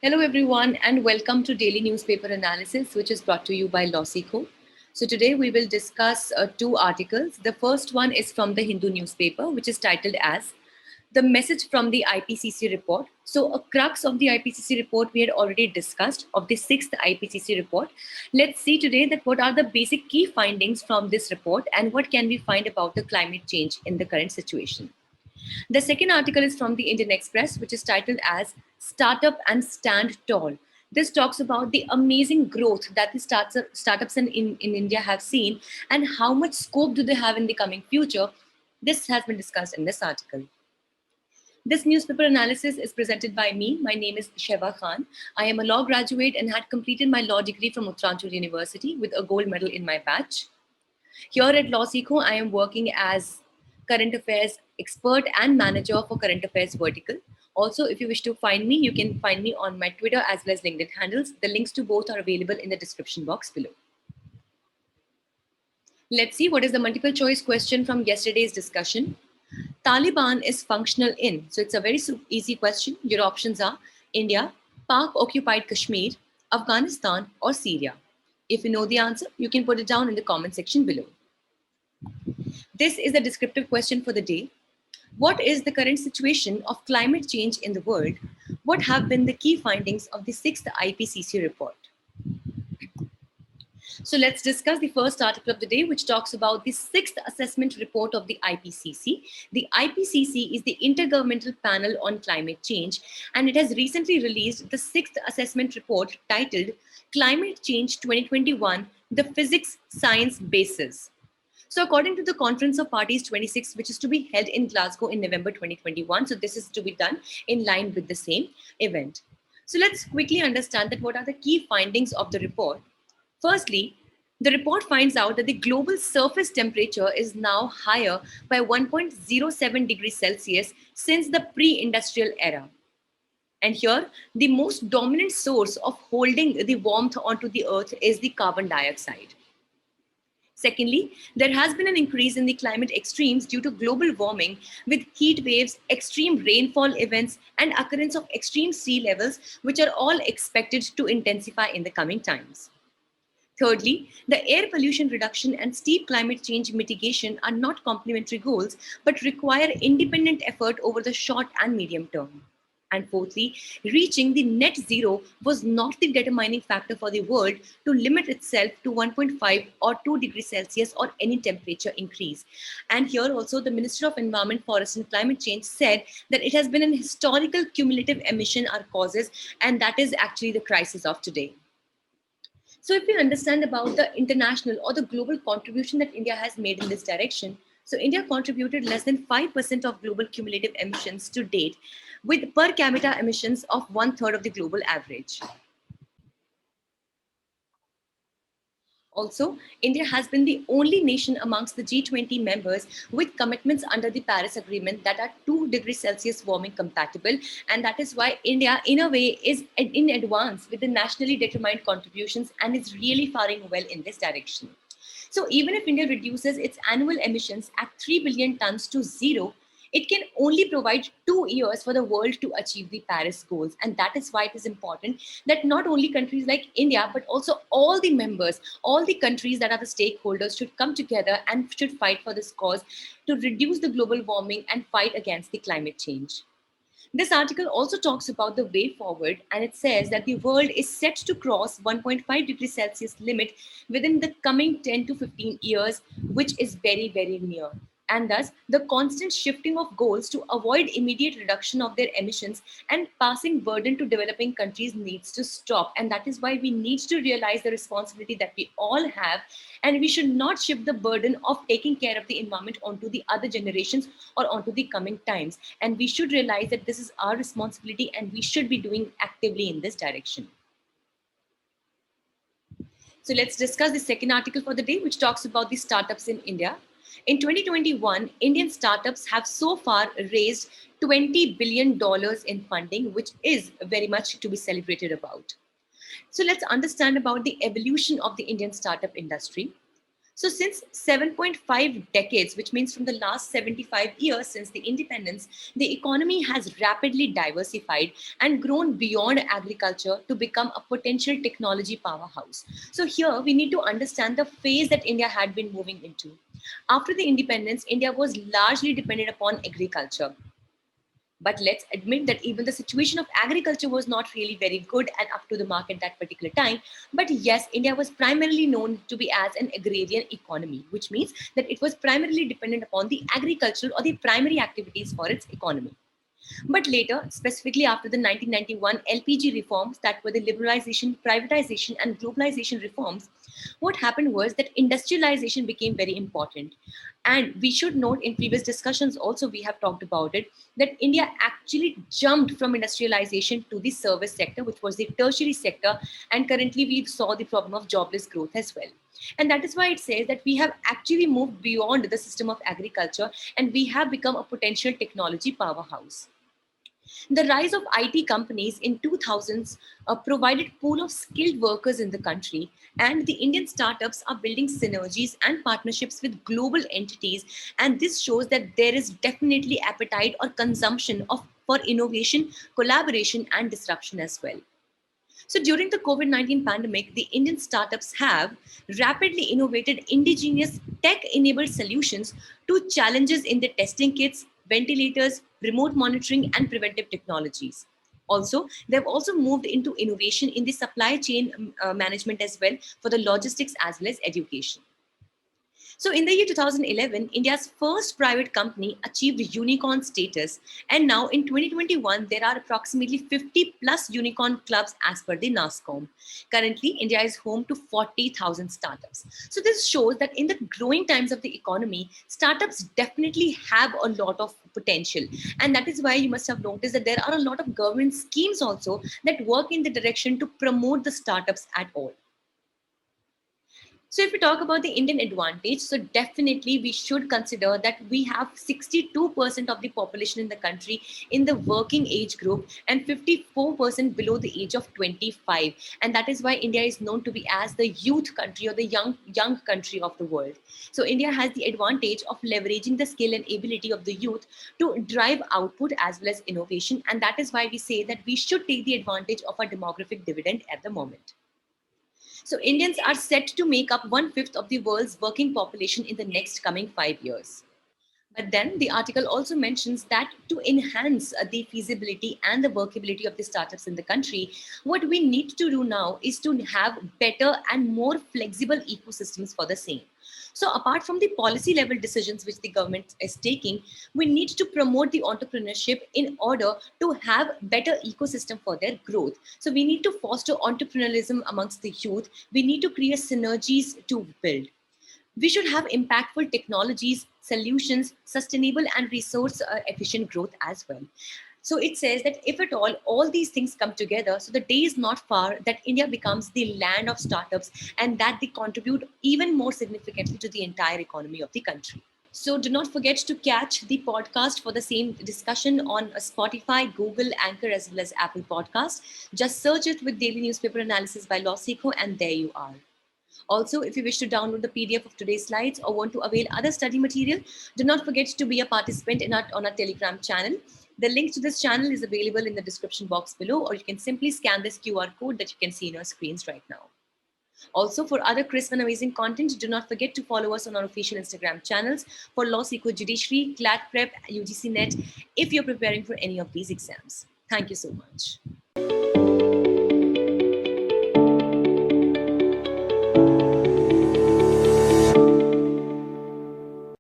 Hello, everyone, and welcome to Daily Newspaper Analysis, which is brought to you by Losico. So, today we will discuss two articles. The first one is from the Hindu newspaper, which is titled as The Message from the IPCC Report. So, a crux of the IPCC report we had already discussed, of the sixth IPCC report. Let's see today that what are the basic key findings from this report and what can we find about the climate change in the current situation. The second article is from the Indian Express, which is titled as Startup and Stand Tall. This talks about the amazing growth that the startups in India have seen and how much scope do they have in the coming future. This has been discussed in this article. This newspaper analysis is presented by me. My name is Sheva Khan. I am a law graduate and had completed my law degree from Uttaranchal University with a gold medal in my batch. Here at LawSeco, I am working as current affairs expert and manager for current affairs vertical. Also, if you wish to find me, you can find me on my Twitter as well as LinkedIn handles. The links to both are available in the description box below. Let's see what is the multiple choice question from yesterday's discussion. Taliban is functional in. So it's a very easy question. Your options are India, Pak occupied Kashmir, Afghanistan, or Syria. If you know the answer, you can put it down in the comment section below. This is the descriptive question for the day. What is the current situation of climate change in the world? What have been the key findings of the sixth IPCC report? So let's discuss the first article of the day, which talks about the sixth assessment report of the IPCC. The IPCC is the Intergovernmental Panel on Climate Change, and it has recently released the sixth assessment report titled Climate Change 2021, the Physics Science Basis. So according to the Conference of Parties 26, which is to be held in Glasgow in November 2021, so this is to be done in line with the same event. So let's quickly understand that what are the key findings of the report. Firstly, the report finds out that the global surface temperature is now higher by 1.07 degrees Celsius since the pre-industrial era. And here, the most dominant source of holding the warmth onto the earth is the carbon dioxide. Secondly, there has been an increase in the climate extremes due to global warming with heat waves, extreme rainfall events, and occurrence of extreme sea levels, which are all expected to intensify in the coming times. Thirdly, the air pollution reduction and steep climate change mitigation are not complementary goals, but require independent effort over the short and medium term. And fourthly, reaching the net zero was not the determining factor for the world to limit itself to 1.5 or 2 degrees Celsius or any temperature increase. And here also the Minister of Environment, Forest and Climate Change said that it has been an historical cumulative emission are causes, and that is actually the crisis of today. So if we understand about the international or the global contribution that India has made in this direction, so India contributed less than 5% of global cumulative emissions to date, with per capita emissions of 1/3 of the global average. Also, India has been the only nation amongst the G20 members with commitments under the Paris Agreement that are 2 degrees Celsius warming compatible. And that is why India, in a way, is in advance with the nationally determined contributions and is really faring well in this direction. So even if India reduces its annual emissions at 3 billion tons to zero, it can only provide 2 years for the world to achieve the Paris goals. And that is why it is important that not only countries like India, but also all the members, all the countries that are the stakeholders should come together and should fight for this cause to reduce the global warming and fight against the climate change. This article also talks about the way forward, and it says that the world is set to cross 1.5 degrees Celsius limit within the coming 10 to 15 years, which is very, very near. And thus, the constant shifting of goals to avoid immediate reduction of their emissions and passing burden to developing countries needs to stop. And that is why we need to realize the responsibility that we all have, and we should not shift the burden of taking care of the environment onto the other generations or onto the coming times. And we should realize that this is our responsibility and we should be doing actively in this direction. So let's discuss the second article for the day, which talks about the startups in India. In 2021, Indian startups have so far raised $20 billion in funding, which is very much to be celebrated about. So let's understand about the evolution of the Indian startup industry. So since 7.5 decades, which means from the last 75 years since the independence, the economy has rapidly diversified and grown beyond agriculture to become a potential technology powerhouse. So here we need to understand the phase that India had been moving into. After the independence, India was largely dependent upon agriculture. But let's admit that even the situation of agriculture was not really very good and up to the mark at that particular time. But yes, India was primarily known to be as an agrarian economy, which means that it was primarily dependent upon the agricultural or the primary activities for its economy. But later, specifically after the 1991 LPG reforms, that were the liberalization, privatization, and globalization reforms, what happened was that industrialization became very important. And we should note, in previous discussions also, we have talked about it, that India actually jumped from industrialization to the service sector, which was the tertiary sector. And currently, we saw the problem of jobless growth as well. And that is why it says that we have actually moved beyond the system of agriculture and we have become a potential technology powerhouse. The rise of IT companies in 2000s provided pool of skilled workers in the country, and the Indian startups are building synergies and partnerships with global entities. And this shows that there is definitely appetite or consumption of for innovation, collaboration, and disruption as well. So during the COVID-19 pandemic, the Indian startups have rapidly innovated indigenous tech-enabled solutions to challenges in the testing kits, ventilators, remote monitoring, and preventive technologies. Also, they've also moved into innovation in the supply chain management as well for the logistics as well as education. So in the year 2011, India's first private company achieved unicorn status. And now in 2021, there are approximately 50 plus unicorn clubs as per the NASSCOM. Currently, India is home to 40,000 startups. So this shows that in the growing times of the economy, startups definitely have a lot of potential. And that is why you must have noticed that there are a lot of government schemes also that work in the direction to promote the startups at all. So if we talk about the Indian advantage, so definitely we should consider that we have 62% of the population in the country in the working age group and 54% below the age of 25. And that is why India is known to be as the youth country or the young country of the world. So India has the advantage of leveraging the skill and ability of the youth to drive output as well as innovation. And that is why we say that we should take the advantage of our demographic dividend at the moment. So Indians are set to make up one-fifth of the world's working population in the next coming 5 years. But then the article also mentions that to enhance the feasibility and the workability of the startups in the country, what we need to do now is to have better and more flexible ecosystems for the same. So apart from the policy level decisions which the government is taking, we need to promote the entrepreneurship in order to have better ecosystem for their growth. So we need to foster entrepreneurialism amongst the youth. We need to create synergies to build. We should have impactful technologies, solutions, sustainable and resource efficient growth as well. So it says that if at all these things come together, so the day is not far that India becomes the land of startups and that they contribute even more significantly to the entire economy of the country. So do not forget to catch the podcast for the same discussion on Spotify, Google, Anchor, as well as Apple Podcast. Just search it with Daily Newspaper Analysis by LawSikho, and there you are. Also, if you wish to download the PDF of today's slides or want to avail other study material, do not forget to be a participant on our Telegram channel. The link to this channel is available in the description box below, or you can simply scan this QR code that you can see in your screens right now. Also, for other crisp and amazing content, do not forget to follow us on our official Instagram channels for LawSikho Judiciary, CLAT Prep, UGC Net, if you're preparing for any of these exams. Thank you so much.